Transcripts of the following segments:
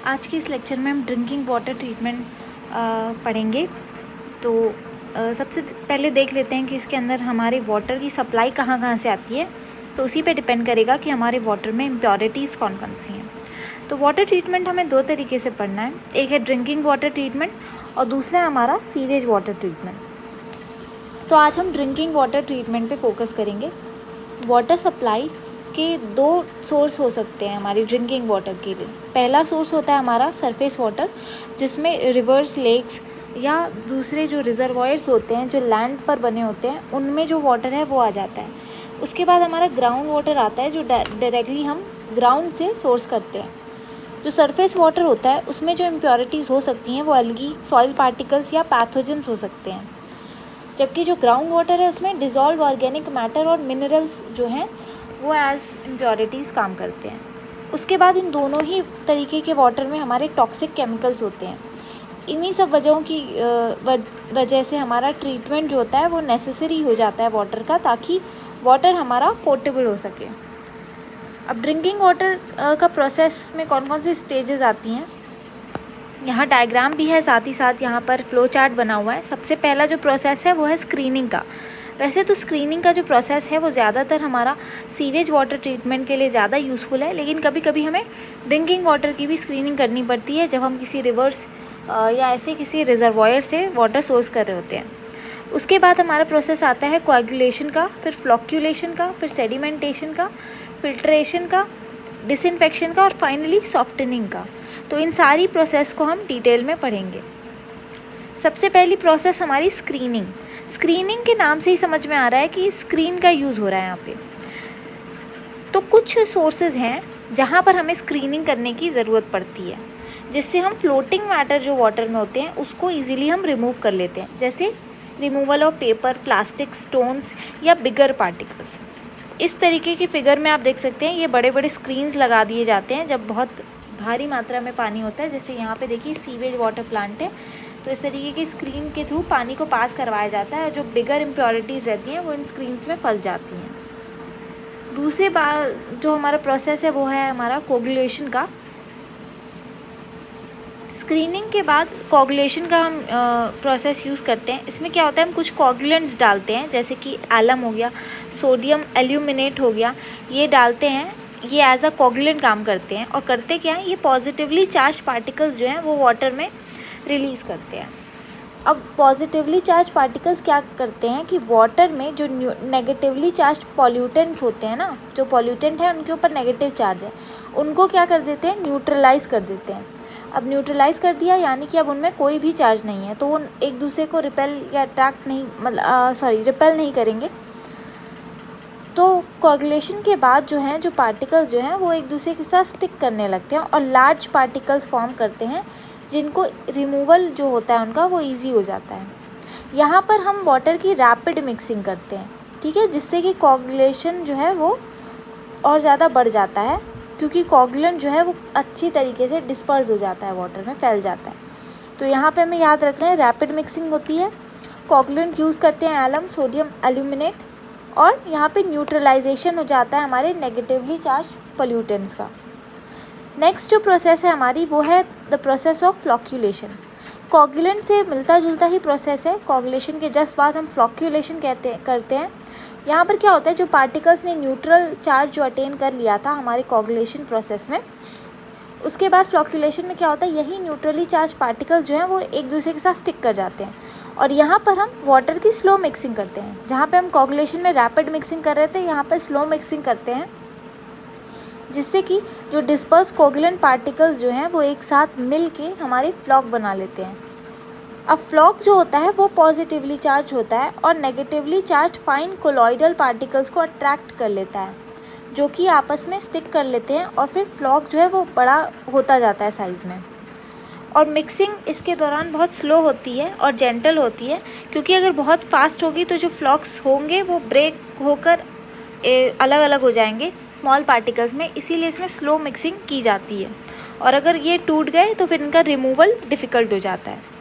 आज के इस लेक्चर में हम ड्रिंकिंग वाटर ट्रीटमेंट पढ़ेंगे। तो सबसे पहले देख लेते हैं कि इसके अंदर हमारे वाटर की सप्लाई कहाँ कहाँ से आती है। तो उसी पे डिपेंड करेगा कि हमारे वाटर में इम्प्योरिटीज़ कौन कौन सी हैं। तो वाटर ट्रीटमेंट हमें दो तरीके से पढ़ना है, एक है ड्रिंकिंग वाटर ट्रीटमेंट और दूसरा है हमारा सीवेज वाटर ट्रीटमेंट। तो आज हम ड्रिंकिंग वाटर ट्रीटमेंट पे फोकस करेंगे। वाटर सप्लाई के दो सोर्स हो सकते हैं हमारी ड्रिंकिंग वाटर के लिए। पहला सोर्स होता है हमारा सरफेस वाटर, जिसमें रिवर्स, लेक्स या दूसरे जो रिजर्वॉयर्स होते हैं जो लैंड पर बने होते हैं, उनमें जो वाटर है वो आ जाता है। उसके बाद हमारा ग्राउंड वाटर आता है, जो डायरेक्टली हम ग्राउंड से सोर्स करते हैं। जो सरफेस वाटर होता है उसमें जो इम्प्योरिटीज़ हो सकती हैं वो एल्गी, सॉइल पार्टिकल्स या पैथोजेंस हो सकते हैं। जबकि जो ग्राउंड वाटर है उसमें डिज़ोल्व ऑर्गेनिक मैटर और मिनरल्स जो हैं वो एज इम्प्योरिटीज़ काम करते हैं। उसके बाद इन दोनों ही तरीके के वाटर में हमारे टॉक्सिक केमिकल्स होते हैं। इन्हीं सब वजहों की वजह से हमारा ट्रीटमेंट जो होता है वो नेसेसरी हो जाता है वाटर का, ताकि वाटर हमारा पोर्टेबल हो सके। अब ड्रिंकिंग वाटर का प्रोसेस में कौन कौन सी स्टेजेस आती हैं, यहाँ डायग्राम भी है, साथ ही साथ यहाँ पर फ्लो चार्ट बना हुआ है। सबसे पहला जो प्रोसेस है वो है स्क्रीनिंग का। वैसे तो स्क्रीनिंग का जो प्रोसेस है वो ज़्यादातर हमारा सीवेज वाटर ट्रीटमेंट के लिए ज़्यादा यूज़फुल है, लेकिन कभी कभी हमें ड्रिंकिंग वाटर की भी स्क्रीनिंग करनी पड़ती है जब हम किसी रिवर्स या ऐसे किसी रिजर्वॉयर से वाटर सोर्स कर रहे होते हैं। उसके बाद हमारा प्रोसेस आता है कोएगुलेशन का, फिर फ्लॉक्यूलेशन का, फिर सेडिमेंटेशन का, फिल्ट्रेशन का, डिसइंफेक्शन का और फाइनली सॉफ्टनिंग का। तो इन सारी प्रोसेस को हम डिटेल में पढ़ेंगे। सबसे पहली प्रोसेस हमारी स्क्रीनिंग। स्क्रीनिंग के नाम से ही समझ में आ रहा है कि स्क्रीन का यूज़ हो रहा है यहाँ पे। तो कुछ सोर्सेज हैं जहाँ पर हमें स्क्रीनिंग करने की ज़रूरत पड़ती है, जिससे हम फ्लोटिंग मैटर जो वाटर में होते हैं उसको ईजिली हम रिमूव कर लेते हैं, जैसे removal of paper, plastic, stones या बिगर पार्टिकल्स। इस तरीके की फिगर में आप देख सकते हैं, ये बड़े बड़े स्क्रीन्स लगा दिए जाते हैं जब बहुत भारी मात्रा में पानी होता है। जैसे यहाँ पे देखिए सीवेज वाटर प्लांट है, तो इस तरीके की स्क्रीन के थ्रू पानी को पास करवाया जाता है और जो बिगर इम्प्योरिटीज़ रहती हैं वो इन स्क्रीन्स में फंस जाती हैं। दूसरी बात जो हमारा प्रोसेस है वो है हमारा कोगुलेशन का। स्क्रीनिंग के बाद कोगुलेशन का हम प्रोसेस यूज़ करते हैं। इसमें क्या होता है, हम कुछ कोगुलेंट्स डालते हैं, जैसे कि एलम हो गया, सोडियम एल्यूमिनेट हो गया, ये डालते हैं। ये एज अ कोगुलेंट काम करते हैं और करते क्या है, ये पॉजिटिवली चार्ज पार्टिकल्स जो हैं वो वाटर में रिलीज़ करते हैं। अब पॉजिटिवली चार्ज पार्टिकल्स क्या करते हैं कि वाटर में जो नेगेटिवली चार्ज पॉल्यूटेंट्स होते हैं ना, जो पॉल्यूटेंट है उनके ऊपर नेगेटिव चार्ज है, उनको क्या कर देते हैं, न्यूट्रलाइज़ कर देते हैं। अब न्यूट्रलाइज़ कर दिया यानी कि अब उनमें कोई भी चार्ज नहीं है, तो वो एक दूसरे को रिपेल या अट्रैक्ट नहीं रिपेल नहीं करेंगे। तो कोगुलेशन के बाद जो हैं जो पार्टिकल्स जो हैं वो एक दूसरे के साथ स्टिक करने लगते हैं और लार्ज पार्टिकल्स फॉर्म करते हैं, जिनको रिमूवल जो होता है उनका वो इजी हो जाता है। यहाँ पर हम वाटर की रैपिड मिक्सिंग करते हैं, ठीक है, जिससे कि कोगुलेशन जो है वो और ज़्यादा बढ़ जाता है, क्योंकि कोगुलेंट जो है वो अच्छी तरीके से डिस्पर्स हो जाता है, वाटर में फैल जाता है। तो यहाँ पे हमें याद रखना है रैपिड मिक्सिंग होती है। कोगुलेंट यूज़ करते हैं एलम, सोडियम एल्यूमिनेट, और यहाँ पे न्यूट्रलाइजेशन हो जाता है हमारे नेगेटिवली चार्ज पोल्यूटेंट्स का। नेक्स्ट जो प्रोसेस है हमारी वो है द प्रोसेस ऑफ फ्लॉक्यूलेशन। कोगुलेंट से मिलता जुलता ही प्रोसेस है। कोगुलेशन के जस्ट बाद हम फ्लॉक्यूलेशन करते हैं। यहाँ पर क्या होता है, जो पार्टिकल्स ने न्यूट्रल चार्ज जो अटेन कर लिया था हमारे कोगुलेशन प्रोसेस में, उसके बाद फ्लॉक्यूलेशन में क्या होता है, यही न्यूट्रली चार्ज पार्टिकल्स जो हैं वो एक दूसरे के साथ स्टिक कर जाते हैं और यहाँ पर हम वाटर की स्लो मिक्सिंग करते हैं। जहाँ पे हम कोगुलेशन में रैपिड मिक्सिंग कर रहे थे, यहाँ पर स्लो मिक्सिंग करते हैं, जिससे कि जो डिस्पर्स कोगुलेंट पार्टिकल्स जो हैं वो एक साथ मिल के हमारी फ्लॉक बना लेते हैं। अब फ्लॉक जो होता है वो पॉजिटिवली चार्ज होता है और negatively charge fine colloidal particles को अट्रैक्ट कर लेता है, जो कि आपस में स्टिक कर लेते हैं और फिर फ्लॉक जो है वो बड़ा होता जाता है साइज़ में। और मिक्सिंग इसके दौरान बहुत स्लो होती है और जेंटल होती है, क्योंकि अगर बहुत फास्ट होगी तो जो फ्लॉक्स होंगे वो ब्रेक होकर अलग अलग हो जाएंगे स्मॉल पार्टिकल्स में, इसीलिए इसमें स्लो मिक्सिंग की जाती है। और अगर ये टूट गए तो फिर इनका रिमूवल डिफ़िकल्ट हो जाता है।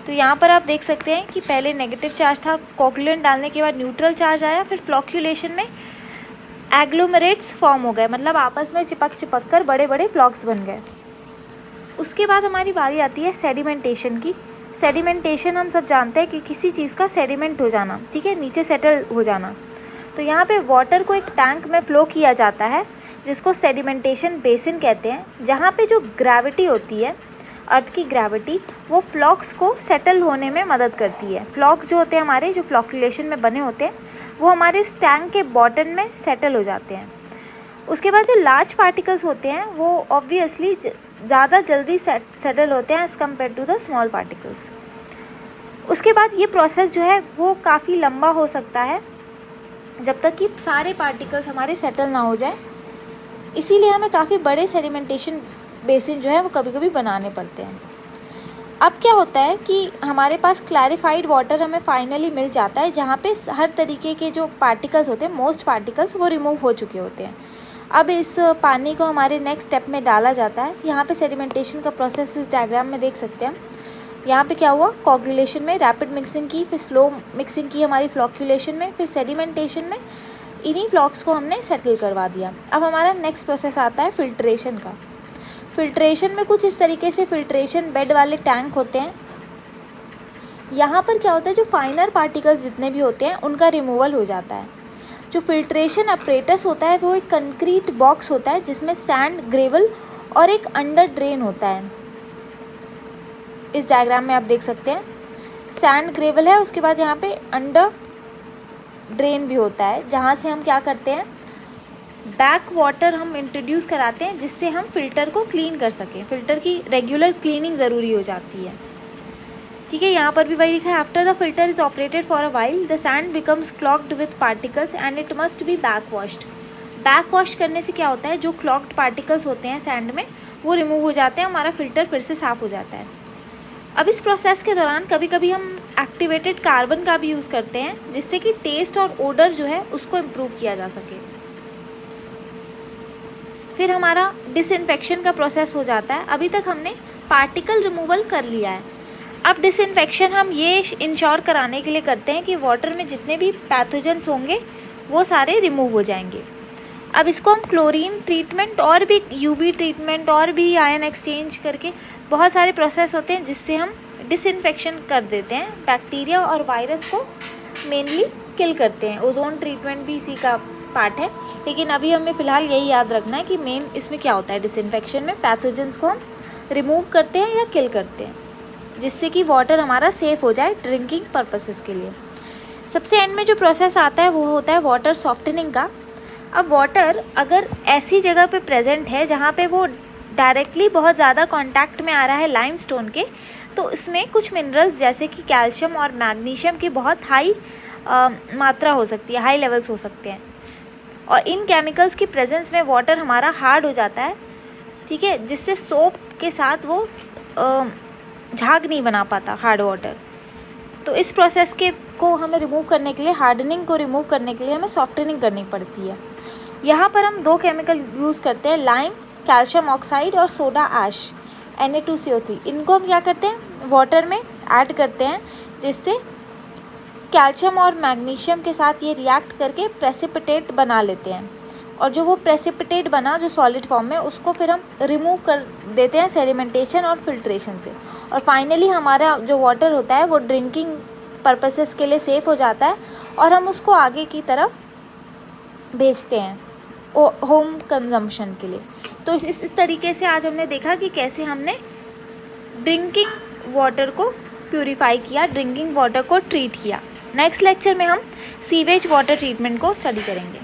तो यहाँ पर आप देख सकते हैं कि पहले नेगेटिव चार्ज था, कोगुलेंट डालने के बाद न्यूट्रल चार्ज आया, फिर फ्लॉक्यूलेशन में एग्लोमेरेट्स फॉर्म हो गए, मतलब आपस में चिपक कर बड़े बड़े फ्लॉक्स बन गए। उसके बाद हमारी बारी आती है सेडिमेंटेशन की। सेडिमेंटेशन हम सब जानते हैं कि किसी चीज़ का सेडिमेंट हो जाना, ठीक है, नीचे सेटल हो जाना। तो यहाँ पे वाटर को एक टैंक में फ़्लो किया जाता है जिसको सेडिमेंटेशन बेसिन कहते हैं, जहाँ पे जो ग्रेविटी होती है, अर्थ की ग्रेविटी, वो फ्लॉक्स को सेटल होने में मदद करती है। फ्लॉक्स जो होते हैं हमारे, जो फ्लॉक्यूलेशन में बने होते हैं, वो हमारे उस टैंक के बॉटम में सेटल हो जाते हैं। उसके बाद जो लार्ज पार्टिकल्स होते हैं वो ऑब्वियसली ज़्यादा जल्दी सेटल होते हैं as compared to the small particles. उसके बाद ये प्रोसेस जो है वो काफ़ी लंबा हो सकता है जब तक कि सारे पार्टिकल्स हमारे सेटल ना हो जाए, इसीलिए हमें काफ़ी बड़े सेडिमेंटेशन बेसिन जो है वो कभी कभी बनाने पड़ते हैं। अब क्या होता है कि हमारे पास क्लैरिफाइड वाटर हमें फाइनली मिल जाता है, जहाँ पे हर तरीके के जो पार्टिकल्स होते हैं, मोस्ट पार्टिकल्स, वो रिमूव हो चुके होते हैं। अब इस पानी को हमारे नेक्स्ट स्टेप में डाला जाता है। यहाँ पे सेडिमेंटेशन का प्रोसेस इस डायग्राम में देख सकते हैं। यहाँ पे क्या हुआ, कोगुलेशन में रैपिड मिक्सिंग की, फिर स्लो मिक्सिंग की हमारी फ्लॉक्यूलेशन में, फिर सेडिमेंटेशन में इन्हीं फ्लॉक्स को हमने सेटल करवा दिया। अब हमारा नेक्स्ट प्रोसेस आता है फिल्ट्रेशन का। फिल्ट्रेशन में कुछ इस तरीके से फिल्ट्रेशन बेड वाले टैंक होते हैं। यहाँ पर क्या होता है, जो फाइनर पार्टिकल्स जितने भी होते हैं उनका रिमूवल हो जाता है। जो फिल्ट्रेशन अपरेटस होता है वो एक कंक्रीट बॉक्स होता है जिसमें सैंड, ग्रेवल और एक अंडर ड्रेन होता है। इस डायग्राम में आप देख सकते हैं सैंड, ग्रेवल है, उसके बाद यहाँ पे अंडर ड्रेन भी होता है, जहाँ से हम क्या करते हैं, बैक वाटर हम इंट्रोड्यूस कराते हैं जिससे हम फ़िल्टर को क्लीन कर सकें। फ़िल्टर की रेगुलर क्लीनिंग ज़रूरी हो जाती है, ठीक है। यहाँ पर भी वही लिखा है, after the filter is operated for a while the sand becomes clogged with particles and it must be back washed. Back wash करने से क्या होता है, जो क्लॉग्ड पार्टिकल्स होते हैं सैंड में वो रिमूव हो जाते हैं, हमारा फ़िल्टर फिर से साफ़ हो जाता है। अब इस प्रोसेस के दौरान कभी कभी हम एक्टिवेटेड कार्बन का भी यूज़ करते हैं जिससे कि टेस्ट और ओडर जो है उसको इम्प्रूव किया जा सके। फिर हमारा डिसइंफेक्शन का प्रोसेस हो जाता है। अभी तक हमने पार्टिकल रिमूवल कर लिया है। अब डिसइंफेक्शन हम ये इंश्योर कराने के लिए करते हैं कि वाटर में जितने भी पैथोजेंस होंगे वो सारे रिमूव हो जाएंगे। अब इसको हम क्लोरीन ट्रीटमेंट और भी यूवी ट्रीटमेंट और भी आयन एक्सचेंज करके बहुत सारे प्रोसेस होते हैं जिससे हम डिसइंफेक्शन कर देते हैं, बैक्टीरिया और वायरस को मेनली किल करते हैं। ओजोन ट्रीटमेंट भी इसी का पार्ट है, लेकिन अभी हमें फ़िलहाल यही याद रखना है कि मेन इसमें क्या होता है, डिसइंफेक्शन में पैथोजेंस को हम रिमूव करते हैं या किल करते हैं जिससे कि वाटर हमारा सेफ़ हो जाए ड्रिंकिंग पर्पसेस के लिए। सबसे एंड में जो प्रोसेस आता है वो होता है वाटर सॉफ्टनिंग का। अब वाटर अगर ऐसी जगह पे प्रेजेंट है जहाँ पे वो डायरेक्टली बहुत ज़्यादा कांटेक्ट में आ रहा है लाइमस्टोन के, तो इसमें कुछ मिनरल्स जैसे कि कैल्शियम और मैग्नीशियम की बहुत हाई मात्रा हो सकती है, हाई लेवल्स हो सकते हैं, और इन केमिकल्स की प्रेजेंस में वाटर हमारा हार्ड हो जाता है, ठीक है, जिससे सोप के साथ वो झाग नहीं बना पाता हार्ड वाटर। तो इस प्रोसेस को हमें रिमूव करने के लिए, हार्डनिंग को रिमूव करने के लिए हमें सॉफ्टनिंग करनी पड़ती है। यहाँ पर हम 2 केमिकल यूज़ करते हैं, लाइम कैल्शियम ऑक्साइड और सोडा ऐश Na2CO3। इनको हम क्या करते हैं, वाटर में ऐड करते हैं जिससे कैल्शियम और मैग्नीशियम के साथ ये रिएक्ट करके प्रेसिपिटेट बना लेते हैं, और जो वो प्रेसिपिटेट बना जो सॉलिड फॉर्म में, उसको फिर हम रिमूव कर देते हैं सेडिमेंटेशन और फिल्ट्रेशन से, और फाइनली हमारा जो वाटर होता है वो ड्रिंकिंग पर्पसेस के लिए सेफ़ हो जाता है और हम उसको आगे की तरफ भेजते हैं होम कंजम्पशन के लिए। तो इस तरीके से आज हमने देखा कि कैसे हमने ड्रिंकिंग वाटर को प्यूरिफाई किया, ड्रिंकिंग वाटर को ट्रीट किया। नेक्स्ट लेक्चर में हम सीवेज वाटर ट्रीटमेंट को स्टडी करेंगे।